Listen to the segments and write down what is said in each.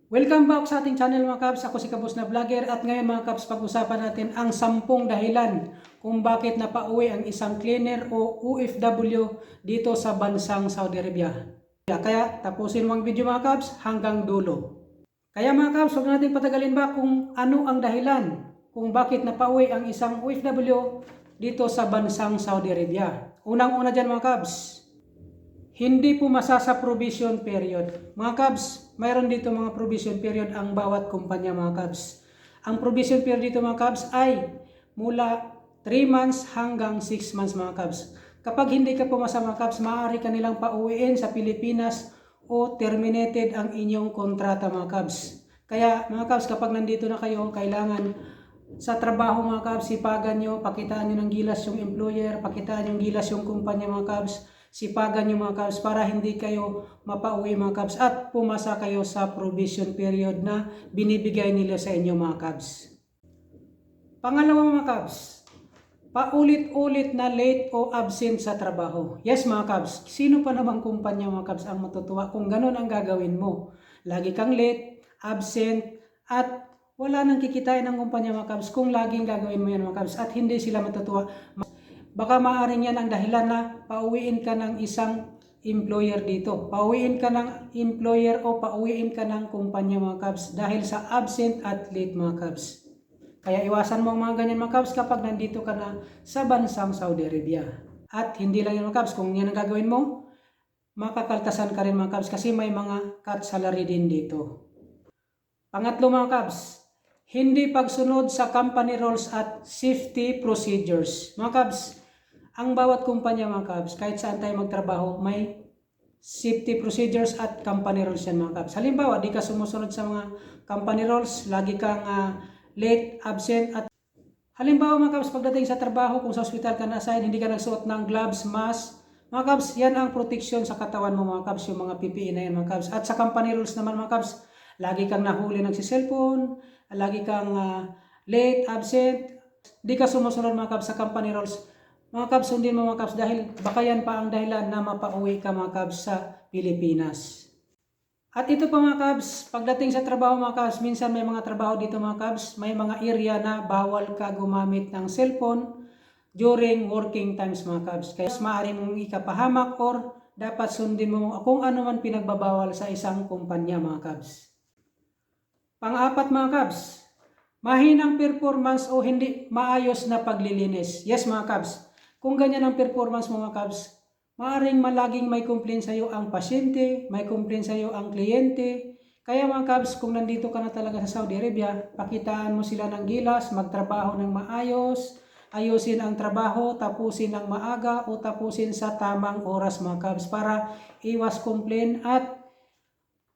Welcome back sa ating channel mga Kabs. Ako si Kabos na Vlogger at ngayon mga Kabs pag-usapan natin ang 10 dahilan kung bakit napauwi ang isang cleaner o OFW dito sa bansang Saudi Arabia. Kaya tapusin mo ang video mga Kabs hanggang dulo. Kaya mga Kabs, huwag natin patagalin ba kung ano ang dahilan kung bakit napauwi ang isang OFW dito sa bansang Saudi Arabia. Unang-una dyan mga Kabs, hindi pumasa sa provision period. Mga Kabs, mayroon dito mga provision period ang bawat kumpanya mga Kabs. Ang provision period dito mga Kabs ay mula 3 months hanggang 6 months mga Kabs. Kapag hindi ka pumasa mga Kabs, maaari ka nilang pauwiin sa Pilipinas o terminated ang inyong kontrata mga Kabs. Kaya mga Kabs, kapag nandito na kayo, kailangan sa trabaho mga Kabs, sipagan nyo, pakitaan nyo ng gilas yung employer, pakitaan nyo ng gilas yung kumpanya mga Kabs. Sipagan nyo mga Kabs para hindi kayo mapauwi mga Kabs at pumasa kayo sa provision period na binibigay nila sa inyo mga Kabs. Pangalawa mga Kabs, paulit-ulit na late o absent sa trabaho. Yes mga Kabs, sino pa namang kumpanya mga Kabs ang matutuwa kung ganun ang gagawin mo? Lagi kang late, absent at wala nang kikitain ng kumpanya mga Kabs kung laging gagawin mo yan mga Kabs at hindi sila matutuwa. Baka maaaring yan ang dahilan na pauwiin ka ng isang employer dito. Pauwiin ka ng employer o pauwiin ka ng kumpanya mga Kabs dahil sa absent at late mga Kabs. Kaya iwasan mo ang mga ganyan mga Kabs kapag nandito ka na sa bansang Saudi Arabia. At hindi lang yan mga Kabs, kung yan ang gagawin mo, makakaltasan ka rin mga Kabs kasi may mga cut salary din dito. Pangatlo mga Kabs, hindi pagsunod sa company rules at safety procedures. Mga Kabs, ang bawat kumpanya mga Kabs, kahit saan tayo magtrabaho, may safety procedures at company rules yan mga Kabs. Halimbawa, di ka sumusunod sa mga company rules, lagi kang late, absent at halimbawa mga Kabs, pagdating sa trabaho, kung sa hospital ka na-assign, hindi ka nagsuot ng gloves, mask, mga Kabs, yan ang protection sa katawan mo mga Kabs, yung mga PPE na yan mga Kabs. At sa company rules naman mga Kabs, lagi kang nahuli ng cellphone, lagi kang late, absent, di ka sumusunod mga Kabs sa company rules. Mga Kabs, sundin mo mga Kabs dahil baka yan pa ang dahilan na mapauwi ka mga Kabs sa Pilipinas. At ito pa mga Kabs, pagdating sa trabaho mga Kabs, minsan may mga trabaho dito mga Kabs, may mga area na bawal ka gumamit ng cellphone during working times mga Kabs. Kaya maaari mong ikapahamak or dapat sundin mo kung ano man pinagbabawal sa isang kumpanya mga Kabs. Pang-apat mga Kabs, mahinang performance o hindi maayos na paglilinis. Yes mga Kabs, kung ganyan ang performance mo mga Kabs, maaaring malaging may complain sa iyo ang pasyente, may complain sa iyo ang kliyente. Kaya mga Kabs, kung nandito ka na talaga sa Saudi Arabia, pakitaan mo sila ng gilas, magtrabaho ng maayos, ayusin ang trabaho, tapusin ng maaga o tapusin sa tamang oras mga Kabs para iwas complain at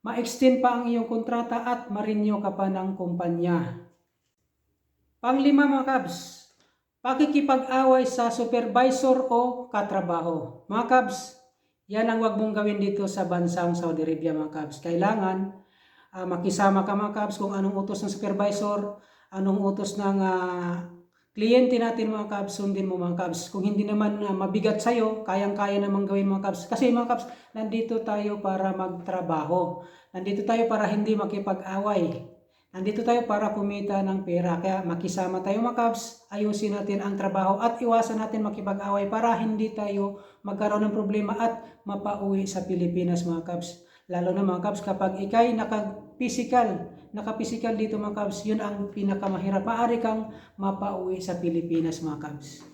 ma-extend pa ang iyong kontrata at ma-renew ka pa ng kumpanya. Panglima mga Kabs, pakikipag-away sa supervisor o katrabaho. Mga Kabs, yan ang wag mong gawin dito sa bansang Saudi Arabia mga Kabs. Kailangan makisama ka mga Kabs kung anong utos ng supervisor, anong utos ng kliyente natin mga Kabs, sundin mo mga Kabs. Kung hindi naman mabigat sa'yo, kayang-kaya namang gawin mga Kabs. Kasi mga Kabs, nandito tayo para magtrabaho. Nandito tayo para hindi makipag-away. Nandito tayo para kumita ng pera. Kaya makisama tayo mga Kabs, ayusin natin ang trabaho at iwasan natin makipag-away para hindi tayo magkaroon ng problema at mapauwi sa Pilipinas mga Kabs. Lalo na mga Kabs, kapag ikay naka-physical dito mga Kabs, yun ang pinakamahirap. Maaari kang mapauwi sa Pilipinas mga Kabs.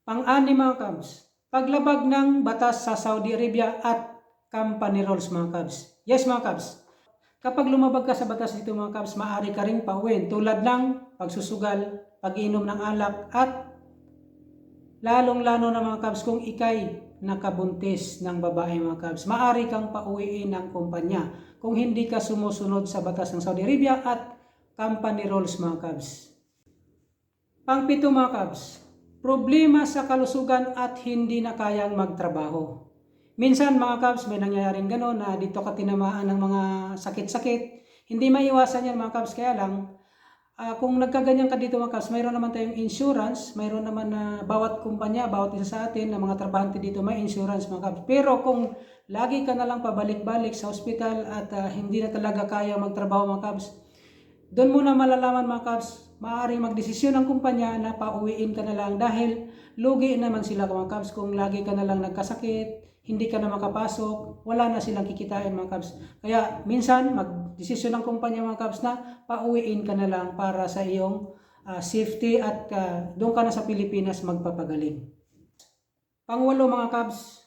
Pang-anim mga Kabs, paglabag ng batas sa Saudi Arabia at company rules mga Kabs. Yes mga Kabs, kapag lumabag ka sa batas dito mga Kabs, maaari ka ring pauwiin tulad ng pagsusugal, pag-inom ng alak at lalong-lalo na mga Kabs kung ikay nakabuntis ng babae mga Kabs, maaari kang pauwiin ng kumpanya kung hindi ka sumusunod sa batas ng Saudi Arabia at company rules mga Kabs. Pang-pito mga Kabs, problema sa kalusugan at hindi na kayang magtrabaho. Minsan mga Kabs, may nangyayaring gano'n na dito ka tinamaan ng mga sakit-sakit. Hindi maiwasan yan mga Kabs, kaya lang kung nagkaganyan ka dito mga Kabs, mayroon naman tayong insurance, mayroon naman na bawat kumpanya, bawat isa sa atin na mga trabahante dito may insurance mga Kabs. Pero kung lagi ka na lang pabalik-balik sa ospital at hindi na talaga kaya magtrabaho mga kabs, doon mo na malalaman mga kabs, maaaring magdesisyon ang kumpanya na pauwiin ka na lang dahil lugi naman sila mga kabs kung lagi ka na lang nagkasakit, hindi ka na makapasok, wala na silang kikitain mga kabs. Kaya minsan magdesisyon ang kumpanya mga kabs na pauwiin ka na lang para sa iyong safety at doon ka na sa Pilipinas magpapagaling. Pangwalo mga kabs,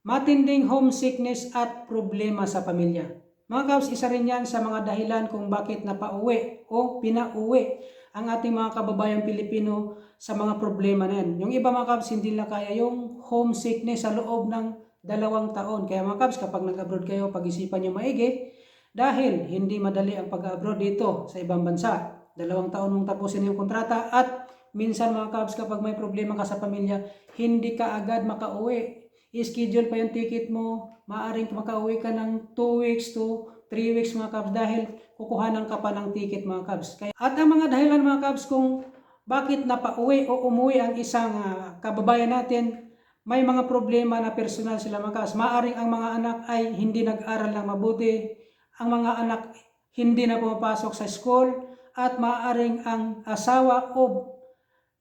matinding homesickness at problema sa pamilya. Mga kabs, isa rin yan sa mga dahilan kung bakit napauwi o pinauwi ang ating mga kababayang Pilipino sa mga problema na yan. Yung iba mga kabs, hindi na kaya yung homesickness sa loob ng 2 taon. Kaya mga kabs, kapag nag-abroad kayo, pag-isipan nyo maigi dahil hindi madali ang pag-abroad dito sa ibang bansa. 2 taon mong tapusin yung kontrata at minsan mga kabs, kapag may problema ka sa pamilya, hindi ka agad makauwi. I-schedule pa yung ticket mo, maaaring makauwi ka ng 2 weeks to 3 weeks mga kabs dahil kukuhanan ka pa ng ticket mga kabs. At ang mga dahilan mga kabs kung bakit napauwi o umuwi ang isang kababayan natin, may mga problema na personal sila mga kabs. Maaaring ang mga anak ay hindi nag-aral ng mabuti, ang mga anak hindi na pumapasok sa school, at maaaring ang asawa o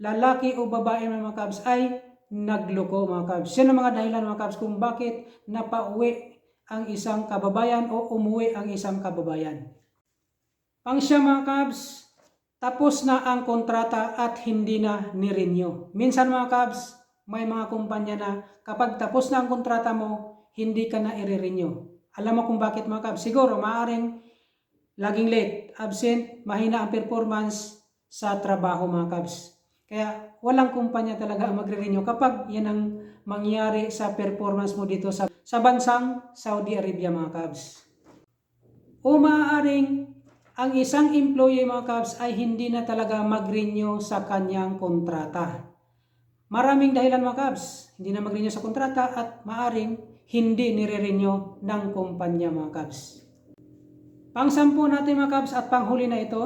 lalaki o babae mga kabs ay nagloko mga kabs. Yan ang mga dahilan mga kabs kung bakit napauwi ang isang kababayan o umuwi ang isang kababayan. Pang-siyam mga kabs, tapos na ang kontrata at hindi na ni-renew. Minsan mga kabs, may mga kumpanya na kapag tapos na ang kontrata mo, hindi ka na i-renew. Alam mo kung bakit mga kabs? Siguro maaaring laging late, absent, mahina ang performance sa trabaho mga kabs. Kaya walang kumpanya talaga ang magre-renew kapag yan ang mangyari sa performance mo dito sa bansang Saudi Arabia mga kabs. O maaaring ang isang employee mga kabs ay hindi na talaga mag-renew sa kanyang kontrata. Maraming dahilan mga kabs, hindi na mag-renew sa kontrata at maaaring hindi nire-renew ng kumpanya mga kabs. Pang-10 natin mga kabs at panghuli na ito,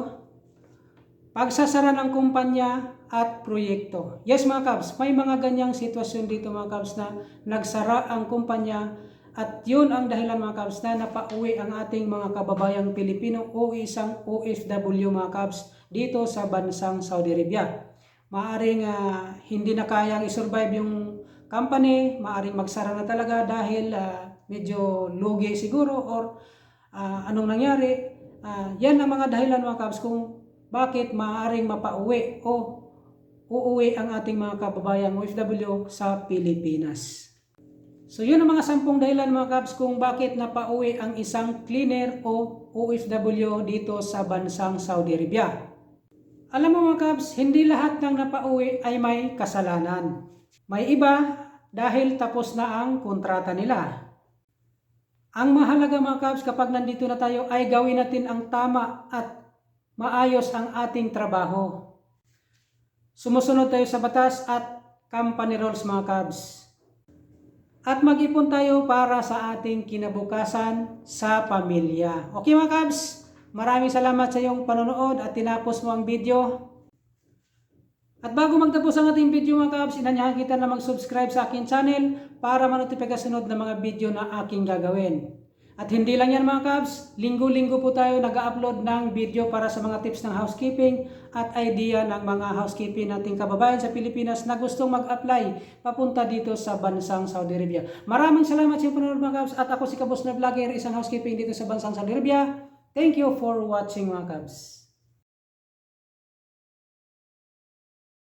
pagsasara ng kumpanya at proyekto. Yes mga kabs, may mga ganyang sitwasyon dito mga kabs na nagsara ang kumpanya at yun ang dahilan mga kabs na napauwi ang ating mga kababayang Pilipino o isang OFW mga kabs dito sa bansang Saudi Arabia. Maaring hindi na kayang isurvive yung company, maaring magsara na talaga dahil medyo lugi siguro or anong nangyari. Yan ang mga dahilan mga kabs kung bakit maaaring mapauwi o uuwi ang ating mga kababayang OFW sa Pilipinas. So yun ang mga 10 dahilan mga kabs kung bakit napauwi ang isang cleaner o OFW dito sa bansang Saudi Arabia. Alam mo mga kabs, hindi lahat ng napauwi ay may kasalanan. May iba dahil tapos na ang kontrata nila. Ang mahalaga mga kabs kapag nandito na tayo ay gawin natin ang tama at maayos ang ating trabaho. Sumusunod tayo sa batas at company rules mga kabs. At mag-ipon tayo para sa ating kinabukasan sa pamilya. Okay mga kabs, maraming salamat sa iyong panonood at tinapos mo ang video. At bago magtapos ang ating video mga kabs, inanyahan kita na mag-subscribe sa aking channel para manotify ka sunod ng mga video na aking gagawin. At hindi lang yan mga kabs, linggo-linggo po tayo nag-upload ng video para sa mga tips ng housekeeping at idea ng mga housekeeping nating kababayan sa Pilipinas na gustong mag-apply papunta dito sa bansang Saudi Arabia. Maraming salamat sa iyong panonood mga kabs at ako si Kabos na Vlogger, isang housekeeping dito sa bansang Saudi Arabia. Thank you for watching mga kabs.